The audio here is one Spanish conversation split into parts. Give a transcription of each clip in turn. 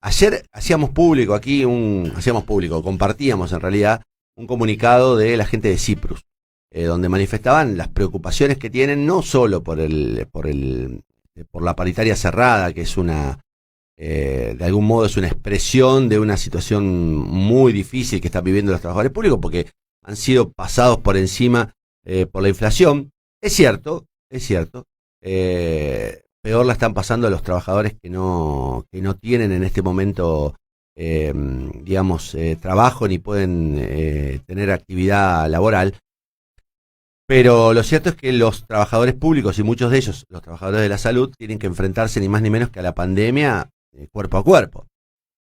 Ayer hacíamos público, compartíamos en realidad un comunicado de la gente de Cyprus, donde manifestaban las preocupaciones que tienen no solo por la paritaria cerrada, que es de algún modo es una expresión de una situación muy difícil que están viviendo los trabajadores públicos, porque han sido pasados por encima por la inflación. Es cierto, peor la están pasando a los trabajadores que no tienen en este momento, trabajo ni pueden tener actividad laboral. Pero lo cierto es que los trabajadores públicos y muchos de ellos, los trabajadores de la salud, tienen que enfrentarse ni más ni menos que a la pandemia cuerpo a cuerpo.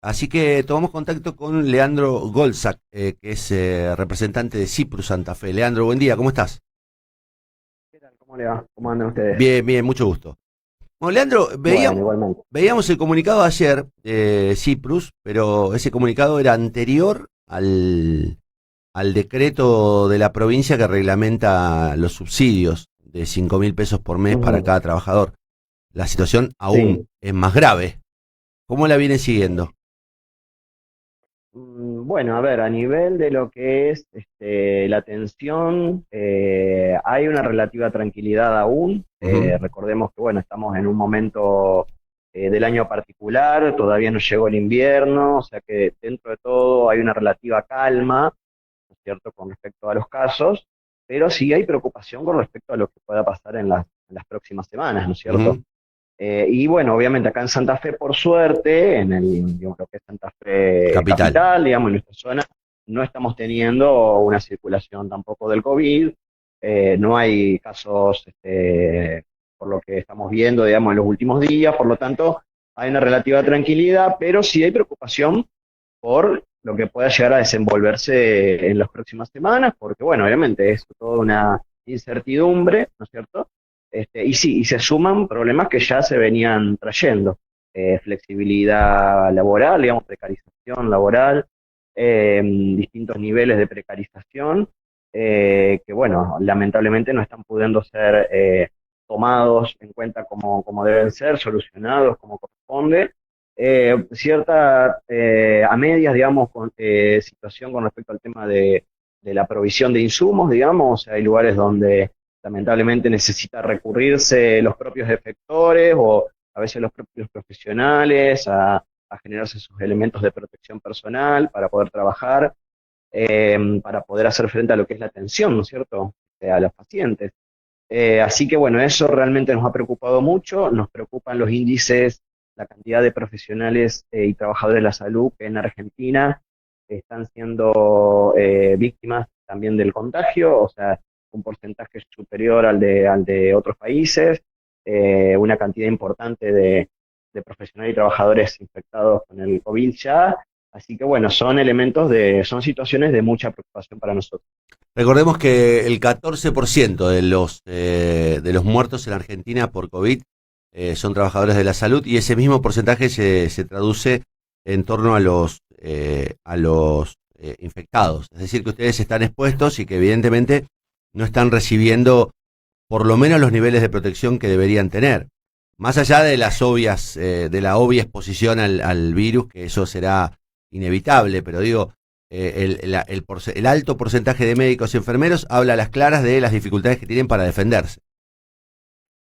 Así que tomamos contacto con Leandro Golzak, que es representante de Cyprus Santa Fe. Leandro, buen día, ¿cómo estás? ¿Qué tal? ¿Cómo le va? ¿Cómo andan ustedes? Bien, bien, mucho gusto. Bueno, Leandro, Bueno, igualmente. veíamos el comunicado ayer de Cyprus, pero ese comunicado era anterior al decreto de la provincia que reglamenta los subsidios de 5.000 pesos por mes para Ujú. cada trabajador. La situación aún Sí. es más grave. ¿Cómo la vienen siguiendo? Bueno, a ver, a nivel de lo que es la atención, hay una relativa tranquilidad aún. Ujú, Recordemos que, bueno, estamos en un momento del año particular, todavía no llegó el invierno, o sea que dentro de todo hay una relativa calma, ¿no es cierto?, con respecto a los casos, pero sí hay preocupación con respecto a lo que pueda pasar en las próximas semanas, ¿no es cierto? ujú. Y bueno, obviamente acá en Santa Fe, por suerte, digamos, lo que es Santa Fe Capital. capital, digamos, en nuestra zona, no estamos teniendo una circulación tampoco del COVID, no hay casos, por lo que estamos viendo, digamos, en los últimos días, por lo tanto, hay una relativa tranquilidad, pero sí hay preocupación por lo que pueda llegar a desenvolverse en las próximas semanas, porque bueno, obviamente es toda una incertidumbre, ¿no es cierto? Y sí, y se suman problemas que ya se venían trayendo. Flexibilidad laboral, digamos, precarización laboral, distintos niveles de precarización, que bueno, lamentablemente no están pudiendo ser tomados en cuenta como deben ser, solucionados como corresponde. Cierta, a medias, digamos, situación con respecto al tema de la provisión de insumos, digamos. Hay lugares donde lamentablemente necesita recurrirse los propios efectores o a veces los propios profesionales a generarse sus elementos de protección personal para poder trabajar, para poder hacer frente a lo que es la atención, ¿no es cierto?, a los pacientes. Así que bueno, eso realmente nos ha preocupado mucho, nos preocupan los índices, la cantidad de profesionales y trabajadores de la salud que en Argentina están siendo víctimas también del contagio, o sea, un porcentaje superior al de otros países, una cantidad importante de profesionales y trabajadores infectados con el COVID ya. Así que bueno, son situaciones de mucha preocupación para nosotros. Recordemos que el 14% de los muertos en Argentina por COVID son trabajadores de la salud, y ese mismo porcentaje se traduce en torno a los infectados. Es decir, que ustedes están expuestos y que evidentemente no están recibiendo por lo menos los niveles de protección que deberían tener. Más allá de la obvia exposición al virus, que eso será inevitable, pero digo, el alto porcentaje de médicos y enfermeros habla a las claras de las dificultades que tienen para defenderse.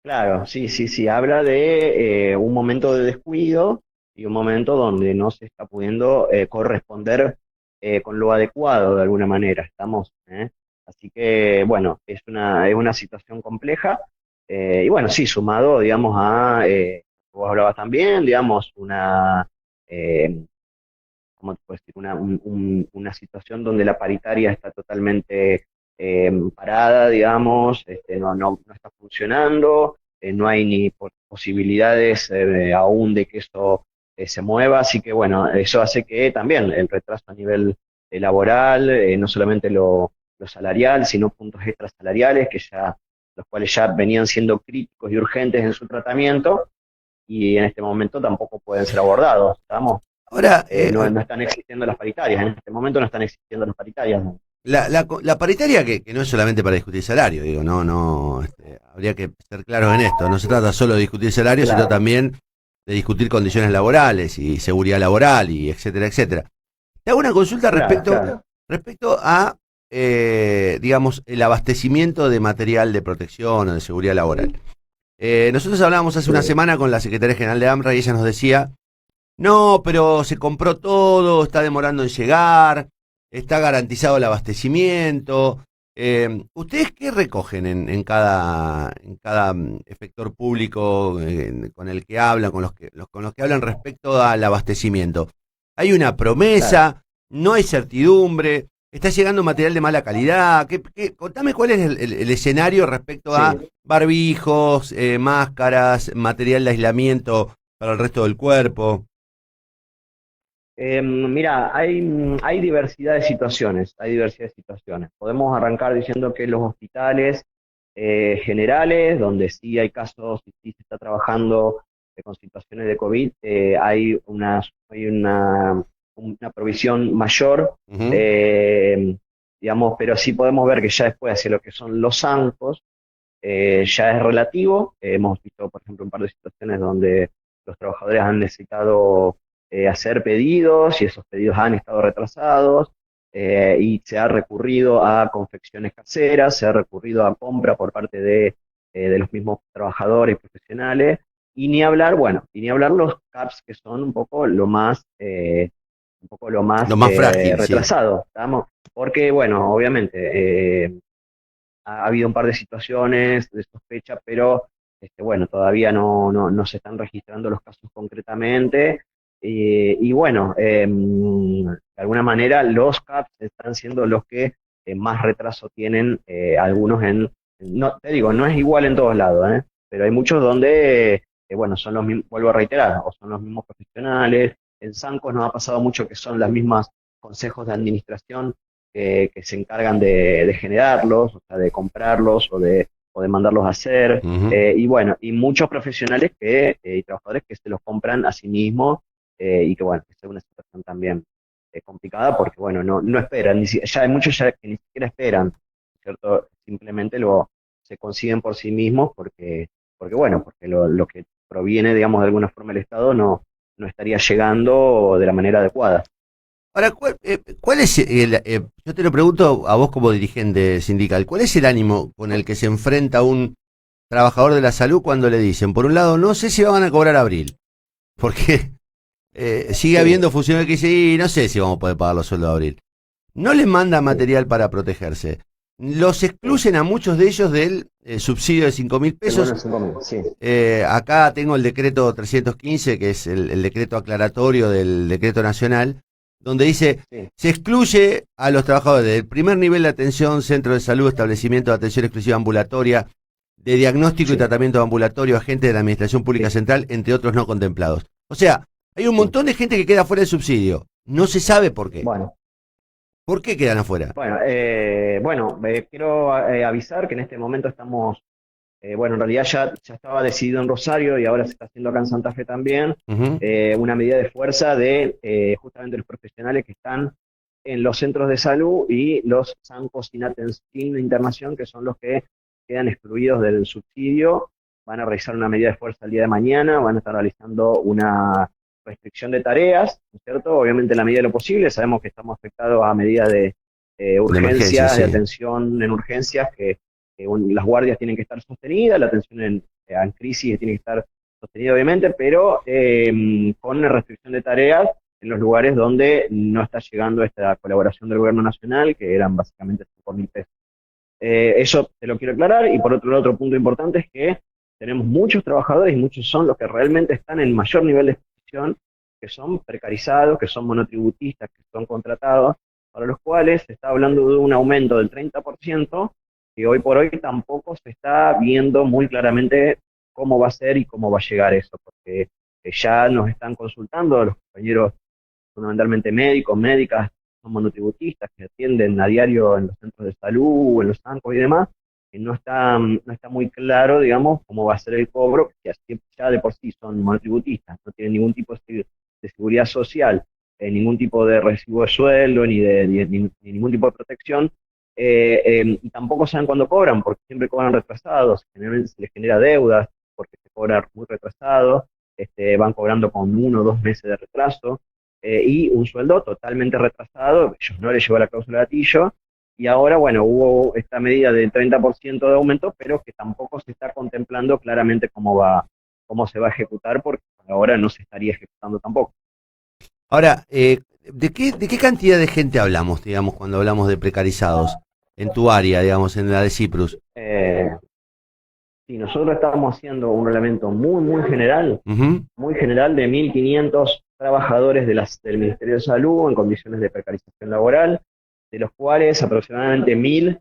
Claro, sí, sí, sí, habla de un momento de descuido y un momento donde no se está pudiendo corresponder con lo adecuado de alguna manera, estamos, ¿eh? Así que, bueno, es una situación compleja, y bueno, sí, sumado, digamos, vos hablabas también, digamos, eh, ¿cómo te puedo decir? Una situación donde la paritaria está totalmente parada, digamos, no está funcionando, no hay ni posibilidades aún de que esto se mueva, así que bueno, eso hace que también el retraso a nivel laboral, no solamente lo salarial, sino puntos extrasalariales, los cuales ya venían siendo críticos y urgentes en su tratamiento, y en este momento tampoco pueden ser abordados, ¿estamos? Ahora, No están existiendo las paritarias, en este momento no están existiendo las paritarias. la paritaria, que no es solamente para discutir salario, digo, no, no, habría que ser claros en esto. No se trata solo de discutir salario, sino Claro, también de discutir condiciones laborales y seguridad laboral y etcétera, etcétera. Te hago una consulta Claro, claro. respecto a, digamos, el abastecimiento de material de protección o de seguridad laboral. Nosotros hablábamos hace una Sí, semana con la secretaria general de AMRA y ella nos decía, no, pero se compró todo, está demorando en llegar, está garantizado el abastecimiento. ¿Ustedes qué recogen en cada efector público con el que hablan, con los que hablan respecto al abastecimiento? ¿Hay una claro. promesa? ¿No hay certidumbre? ¿Está llegando material de mala calidad? Contame cuál es el escenario respecto a Sí. barbijos, máscaras, material de aislamiento para el resto del cuerpo. Mira, hay diversidad de situaciones, hay diversidad de situaciones. Podemos arrancar diciendo que los hospitales generales, donde sí hay casos y sí se está trabajando con situaciones de COVID, hay una provisión mayor, Ujú. eh, digamos, pero sí podemos ver que ya después hacia lo que son los zancos, ya es relativo. Hemos visto, por ejemplo, un par de situaciones donde los trabajadores han necesitado hacer pedidos y esos pedidos han estado retrasados, y se ha recurrido a confecciones caseras, se ha recurrido a compra por parte de los mismos trabajadores y profesionales, y ni hablar, bueno, y ni hablar los CAPS que son un poco lo más Lo más frágil, sí. retrasado, ¿estamos? Porque, bueno, obviamente, ha habido un par de situaciones de sospecha, pero bueno, todavía no se están registrando los casos concretamente. Y bueno, de alguna manera los CAPS están siendo los que más retraso tienen, algunos no, te digo, no es igual en todos lados, ¿eh? Pero hay muchos donde, bueno, son los mismos, vuelvo a reiterar, o son los mismos profesionales. En Sancos nos ha pasado mucho que son las mismas consejos de administración que se encargan de generarlos, o sea, de comprarlos o de mandarlos a hacer. Ujú. Y bueno, y muchos profesionales y trabajadores que se los compran a sí mismos, y que bueno, es una situación también complicada porque bueno, no esperan, ya hay muchos ya que ni siquiera esperan, ¿cierto? Simplemente se consiguen por sí mismos porque bueno, porque lo que proviene, digamos, de alguna forma del Estado no estaría llegando de la manera adecuada. Ahora, ¿cuál es yo te lo pregunto a vos como dirigente sindical, ¿cuál es el ánimo con el que se enfrenta un trabajador de la salud cuando le dicen, por un lado, no sé si van a cobrar abril, porque sigue Sí, habiendo funcionarios que dicen, "Y no sé si vamos a poder pagar los sueldos de abril"? No les manda sí, material para protegerse. Los sí. excluyen a muchos de ellos del subsidio de 5.000 Del pesos. bono de 5.000, sí, Acá tengo el decreto 315, que es el decreto aclaratorio del decreto nacional, donde dice, sí, se excluye a los trabajadores del primer nivel de atención, centro de salud, establecimiento de atención exclusiva ambulatoria, de diagnóstico y sí, tratamiento ambulatorio, agentes de la Administración Pública sí, Central, entre otros no contemplados. O sea, hay un sí. montón de gente que queda fuera del subsidio. No se sabe por qué. Bueno, ¿Por qué quedan afuera? bueno, quiero avisar que en este momento estamos, bueno, en realidad ya estaba decidido en Rosario y ahora se está haciendo acá en Santa Fe también, Ujú. una medida de fuerza de justamente los profesionales que están en los centros de salud y los SANCOS sin internación, que son los que quedan excluidos del subsidio. Van a realizar una medida de fuerza el día de mañana, van a estar realizando una restricción de tareas, ¿no es cierto? Obviamente en la medida de lo posible, sabemos que estamos afectados a medida de De emergencia, urgencias, de sí. atención en urgencias, las guardias tienen que estar sostenidas, la atención en crisis tiene que estar sostenida obviamente, pero con una restricción de tareas en los lugares donde no está llegando esta colaboración del gobierno nacional, que eran básicamente 5.000 pesos. Eso te lo quiero aclarar. Y por otro lado, otro punto importante es que tenemos muchos trabajadores y muchos son los que realmente están en mayor nivel de exposición, que son precarizados, que son monotributistas, que son contratados, para los cuales se está hablando de un aumento del 30%, que hoy por hoy tampoco se está viendo muy claramente cómo va a ser y cómo va a llegar eso, porque ya nos están consultando los compañeros, fundamentalmente médicos, médicas, son monotributistas que atienden a diario en los centros de salud, en los bancos y demás, que no está muy claro, digamos, cómo va a ser el cobro, que así ya de por sí son monotributistas, no tienen ningún tipo de seguridad social, ningún tipo de recibo de sueldo, ni ningún tipo de protección, y tampoco saben cuándo cobran, porque siempre cobran retrasados, generalmente se les genera deudas, porque se cobra muy retrasado, van cobrando con 1 o 2 meses de retraso, y un sueldo totalmente retrasado, ellos no les llegó la cláusula gatillo, y ahora, bueno, hubo esta medida del 30% de aumento, pero que tampoco se está contemplando claramente cómo se va a ejecutar, porque ahora no se estaría ejecutando tampoco. Ahora, ¿de qué cantidad de gente hablamos, digamos, cuando hablamos de precarizados en tu área, digamos, en la de Cyprus? Eh, si nosotros estamos haciendo un reglamento Ujú. muy general de 1.500 trabajadores del Ministerio de Salud en condiciones de precarización laboral, de los cuales aproximadamente 1.000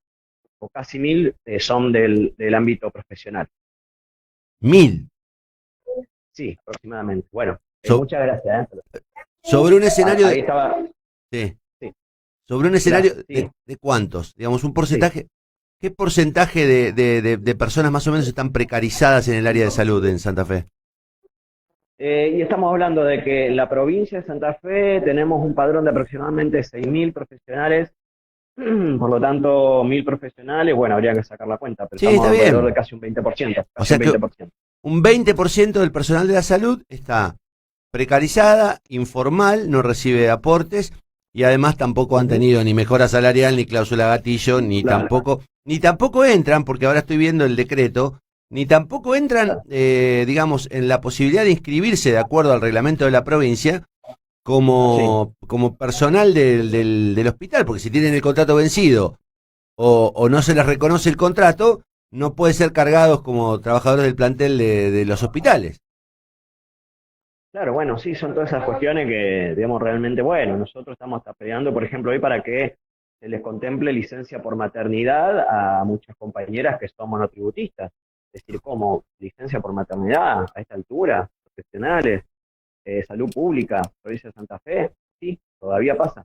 o casi 1.000 son del ámbito profesional. 1000. Sí, aproximadamente. Bueno, So- muchas gracias. sobre un escenario Ahí de, estaba, sí, sí, sobre un escenario gracias, sí, de cuántos, digamos, un sí. porcentaje. ¿Qué porcentaje de personas más o menos están precarizadas en el área de salud en Santa Fe? Y estamos hablando de que en la provincia de Santa Fe tenemos un padrón de aproximadamente 6.000 profesionales. Por lo tanto, 1.000 profesionales, bueno, habría que sacar la cuenta, pero Sí, estamos está alrededor de bien. casi un 20%, O casi sea un que 20%. un 20% del personal de la salud está precarizada, informal, no recibe aportes y además tampoco han Ujú, tenido ni mejora salarial, ni cláusula gatillo, claro, ni tampoco entran, porque ahora estoy viendo el decreto, ni tampoco entran, claro, digamos, en la posibilidad de inscribirse de acuerdo al reglamento de la provincia sí, como personal del hospital, porque si tienen el contrato vencido o no se les reconoce el contrato, no pueden ser cargados como trabajadores del plantel de los hospitales. claro, bueno, sí, son todas esas cuestiones que, digamos, realmente, bueno, nosotros estamos hasta peleando, por ejemplo, hoy para que se les contemple licencia por maternidad a muchas compañeras que son monotributistas. Es decir, ¿cómo? Licencia por maternidad a esta altura, profesionales, salud pública, provincia de Santa Fe, sí, todavía pasa.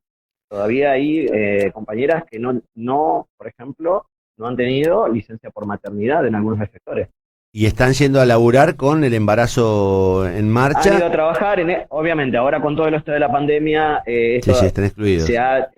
Todavía hay compañeras que no, por ejemplo, no han tenido licencia por maternidad en algunos sectores. Y están yendo a laburar con el embarazo en Han ido marcha. a trabajar, obviamente, ahora con todo esto de la pandemia, Sí, sí, esto están se excluidos. ha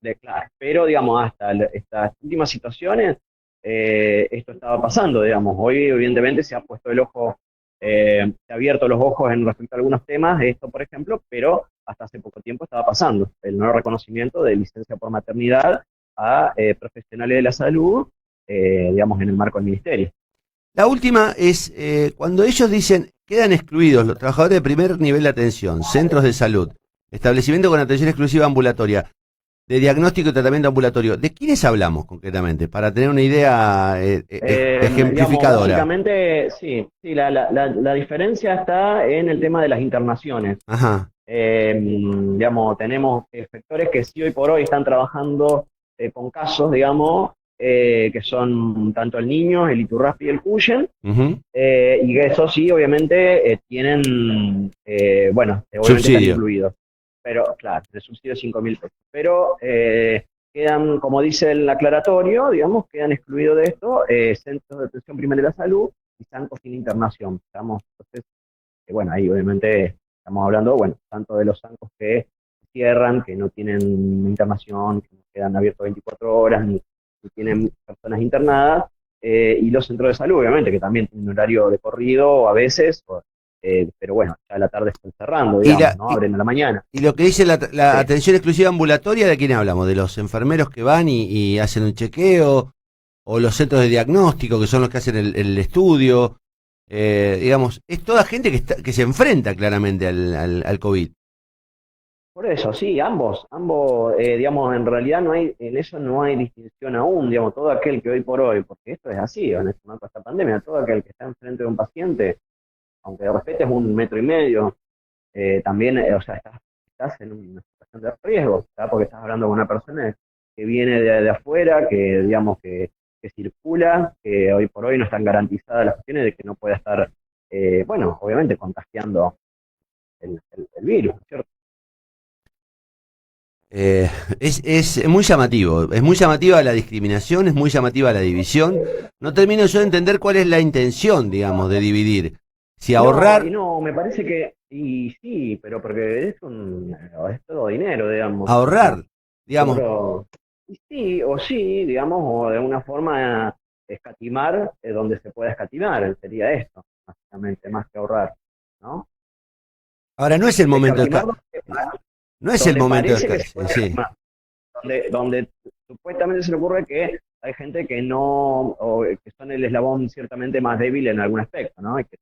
declarado. Pero, digamos, hasta estas últimas situaciones, esto estaba pasando, digamos. Hoy, evidentemente, se ha puesto el ojo, se ha abierto los ojos en respecto a algunos temas, esto, por ejemplo, pero hasta hace poco tiempo estaba pasando el no reconocimiento de licencia por maternidad a profesionales de la salud, digamos, en el marco del ministerio. La última es cuando ellos dicen quedan excluidos los trabajadores de primer nivel de atención, centros de salud, establecimiento con atención exclusiva ambulatoria, de diagnóstico y tratamiento ambulatorio. ¿De quiénes hablamos concretamente? Para tener una idea Digamos, ejemplificadora. básicamente, sí, sí, la diferencia está en el tema de las internaciones. Ajá. Digamos, tenemos sectores que sí hoy por hoy están trabajando con casos, digamos, que son tanto el niño, el Iturraspi y el Cuyen, Ujú. y que eso sí, obviamente, tienen, bueno, obviamente están Subsidio. incluidos. Pero, claro, el subsidio de 5.000 pesos. Pero quedan, como dice el aclaratorio, digamos, quedan excluidos de esto centros de atención primaria de la salud y zancos sin internación. Digamos, entonces, bueno, ahí obviamente estamos hablando, bueno, tanto de los zancos que cierran, que no tienen internación, que no quedan abiertos 24 horas, ni tienen personas internadas, y los centros de salud, obviamente, que también tienen un horario de corrido a veces, pero bueno, ya a la tarde están cerrando, Y, digamos, la, ¿no? Abren a la mañana. y lo que dice la Sí. atención exclusiva ambulatoria, ¿de quién hablamos? ¿De los enfermeros que van y hacen un chequeo? ¿O los centros de diagnóstico, que son los que hacen el estudio? Digamos, es toda gente que se enfrenta claramente al COVID. Por eso, sí, ambos, digamos, en realidad no hay, en eso no hay distinción aún, digamos, todo aquel que hoy por hoy, porque esto es así, en este marco de esta pandemia, todo aquel que está enfrente de un paciente, aunque de repente es 1,5 metros, también, o sea, estás en una situación de riesgo, ¿tá? Porque estás hablando con una persona que viene de afuera, que digamos que circula, que hoy por hoy no están garantizadas las cuestiones de que no pueda estar, bueno, obviamente contagiando el virus, ¿cierto? Eh, es muy llamativo, es muy llamativa la discriminación, es muy llamativa la división. No termino yo de entender cuál es la intención, digamos, de dividir. Si No, ahorrar, y no, me parece que, y sí, pero porque es todo dinero, digamos, ahorrar, digamos, nosotros, y sí, o sí, digamos, o de alguna forma escatimar donde se pueda escatimar, sería esto, básicamente, más que ahorrar. ¿no? Ahora, no es el momento de Descatimarlo, no es el donde momento parece que de se puede sí. donde supuestamente se le ocurre que hay gente que no, o que son el eslabón ciertamente más débil en algún aspecto, ¿no? Y que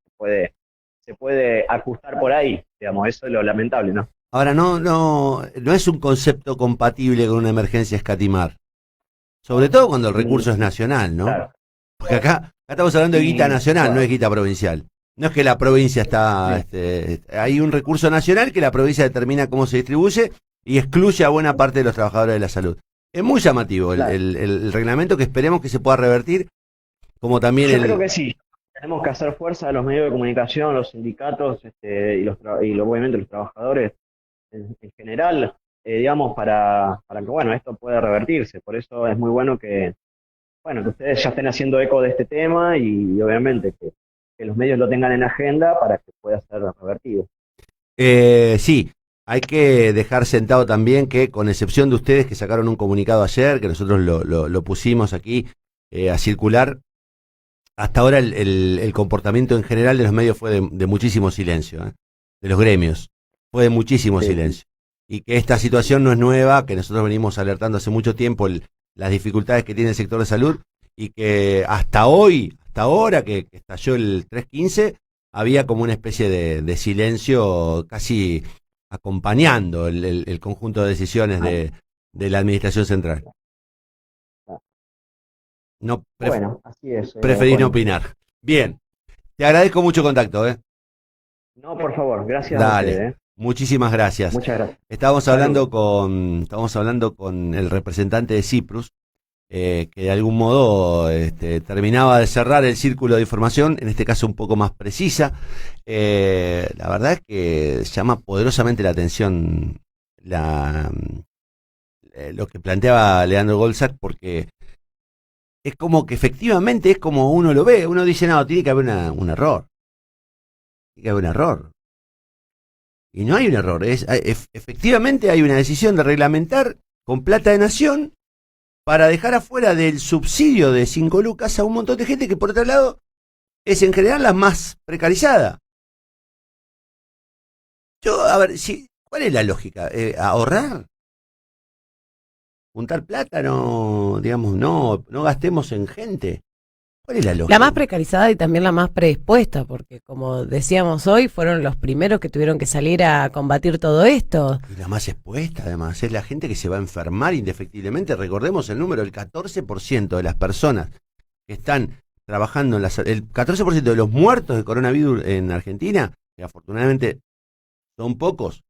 se puede ajustar por ahí, digamos, eso es lo lamentable, ¿no? Ahora, no es un concepto compatible con una emergencia escatimar. Sobre todo cuando el Mm, recurso es nacional, ¿no? claro. Porque acá estamos hablando de guita Y nacional, no es bueno, guita provincial. No es que la provincia está, sí, hay un recurso nacional que la provincia determina cómo se distribuye y excluye a buena parte de los trabajadores de la salud. Es muy llamativo claro. el reglamento que esperemos que se pueda revertir, como también Yo creo el... que sí. Tenemos que hacer fuerza a los medios de comunicación, los sindicatos, obviamente los trabajadores en general, digamos, para que, bueno, esto pueda revertirse. Por eso es muy bueno bueno, que ustedes ya estén haciendo eco de este tema y obviamente que los medios lo tengan en agenda para que pueda ser revertido. Sí, hay que dejar sentado también que, con excepción de ustedes que sacaron un comunicado ayer, que nosotros lo pusimos aquí a circular, hasta ahora el comportamiento en general de los medios fue de muchísimo silencio, ¿eh? De los gremios, fue de muchísimo Sí, silencio. Y que esta situación no es nueva, que nosotros venimos alertando hace mucho tiempo las dificultades que tiene el sector de salud y que hasta hoy, hasta ahora que estalló el 315, había como una especie de silencio casi acompañando el conjunto de decisiones ah, de la Administración Central. ah. No, Bueno, así es, preferí no Juan. opinar. Bien, te agradezco mucho el contacto, ¿eh? No, por favor, gracias a Dale, ustedes. muchísimas gracias. Muchas gracias. Estábamos Saludos. hablando con el representante de Cyprus, que de algún modo terminaba de cerrar el círculo de información, en este caso un poco más precisa. La verdad es que llama poderosamente la atención la, lo que planteaba Leandro Golzak, porque es como que efectivamente es como uno lo ve. Uno dice, no, tiene que haber un error. Tiene que haber un error. Y no hay un error, efectivamente hay una decisión de reglamentar con plata de nación para dejar afuera del subsidio de 5 lucas a un montón de gente que, por otro lado, es en general la más precarizada. Yo, a ver, ¿cuál es la lógica? ¿Ahorrar? ¿Juntar plata? No, digamos, no gastemos en gente. ¿Cuál es la La más lógica? precarizada y también la más predispuesta, porque como decíamos hoy, fueron los primeros que tuvieron que salir a combatir todo esto. Y la más expuesta, además, es la gente que se va a enfermar indefectiblemente. Recordemos el número, el 14% de las personas que están trabajando el 14% de los muertos de coronavirus en Argentina, que afortunadamente son pocos,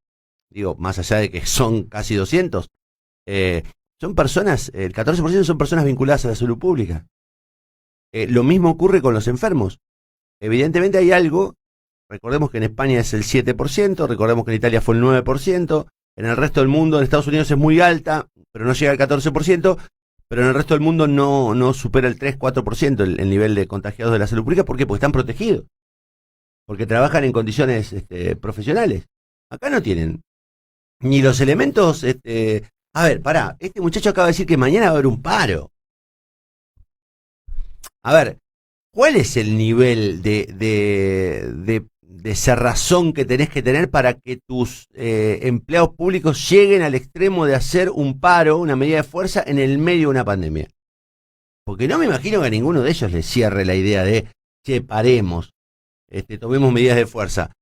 digo, más allá de que son casi 200, eh, son personas, el 14% son personas vinculadas a la salud pública. Lo mismo ocurre con los enfermos. Evidentemente hay algo, recordemos que en España es el 7%, recordemos que en Italia fue el 9%, en el resto del mundo, en Estados Unidos es muy alta, pero no llega al 14%, pero en el resto del mundo no supera el 3-4% el nivel de contagiados de la salud pública. ¿Por qué? Porque están protegidos, porque trabajan en condiciones profesionales. Acá no tienen ni los elementos. A ver, pará, este muchacho acaba de decir que mañana va a haber un paro. A ver, ¿cuál es el nivel de cerrazón que tenés que tener para que tus empleados públicos lleguen al extremo de hacer un paro, una medida de fuerza en el medio de una pandemia? Porque no me imagino que a ninguno de ellos les cierre la idea de, che, paremos, tomemos medidas de fuerza,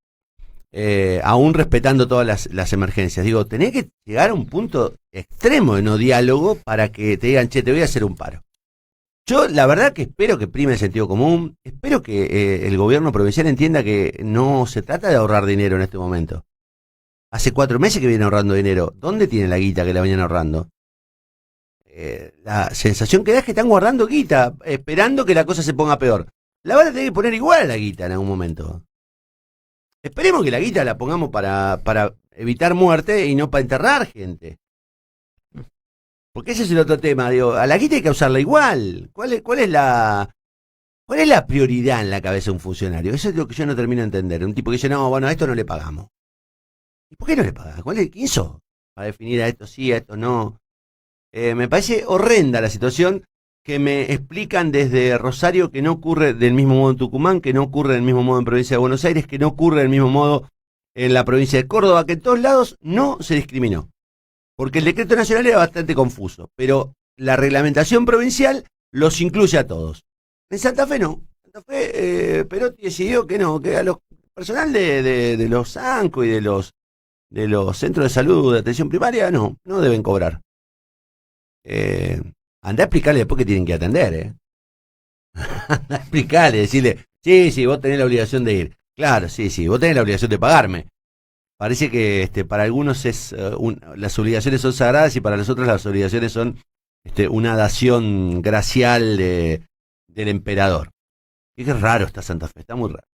aún respetando todas las emergencias. Digo, tenés que llegar a un punto extremo de no diálogo para que te digan, che, te voy a hacer un paro. Yo la verdad que espero que prime el sentido común, espero que el gobierno provincial entienda que no se trata de ahorrar dinero en este momento. Hace 4 meses que vienen ahorrando dinero. ¿Dónde tiene la guita que la venían ahorrando? La sensación que da es que están guardando guita, esperando que la cosa se ponga peor. La van a tener que poner igual a la guita en algún momento. Esperemos que la guita la pongamos para evitar muerte y no para enterrar gente. Porque ese es el otro tema, digo, a la guita hay que usarla igual. ¿Cuál es la prioridad en la cabeza de un funcionario? Eso es lo que yo no termino de entender. Un tipo que dice, no, bueno, a esto no le pagamos. ¿Y por qué no le pagas? ¿Quién sos? Para definir a esto sí, a esto no. Me parece horrenda la situación. que me explican desde Rosario que no ocurre del mismo modo en Tucumán, que no ocurre del mismo modo en provincia de Buenos Aires, que no ocurre del mismo modo en la provincia de Córdoba, que en todos lados no se discriminó. Porque el decreto nacional era bastante confuso, pero la reglamentación provincial los incluye a todos. En Santa Fe no. En Santa Fe Perotti decidió que no, que a los personal de los ANCO y de los centros de salud de atención primaria no deben cobrar. Andá a explicarle después que tienen que atender, Andá a explicarle, decirle, sí, vos tenés la obligación de ir. Claro, sí, vos tenés la obligación de pagarme. Parece que para algunos las obligaciones son sagradas y para los otros las obligaciones son una dación gracial del emperador. Y qué raro está Santa Fe, está muy raro.